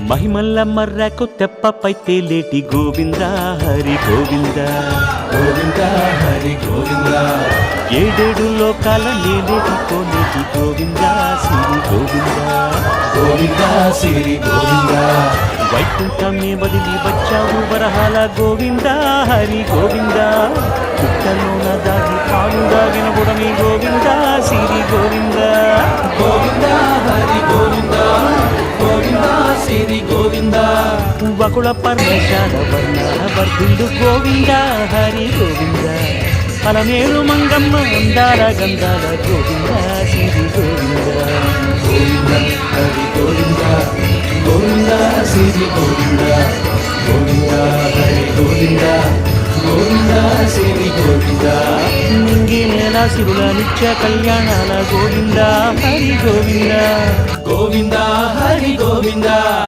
మహిమల్ల మర్రకు తెప్పపై తేలేటి గోవింద హరి గోవింద గోవింద హరి గోవింద ఏడేడు లోకాల నేలేటి కోనేటి గోవింద శ్రీ గోవింద గోవింద శ్రీ గోవింద వైకుంఠమే వదిలి వచ్చావు వరహాల గోవింద హరి గోవింద పుట్టలోన దాగి పాలు దాగిన బుడమి గోవింద శ్రీ గోవింద గోవింద హరి గోవింద గోవింద శ్రీ గోవింద వకుళ పర్ణశాల వర్ణాల వర్ధిల్లు గోవింద హరి గోవింద పలమేరు మంగమ్మ అందాల గంధాల గోవింద శ్రీ గోవింద గోవింద హరి గోవింద గోవింద శ్రీ గోవింద గోవింద హరి గోవింద గోవింద శ్రీ గోవింద నింగి నేల శివుల నిత్య కళ్యాణాల గోవింద హరి గోవింద గోవింద హరి గోవింద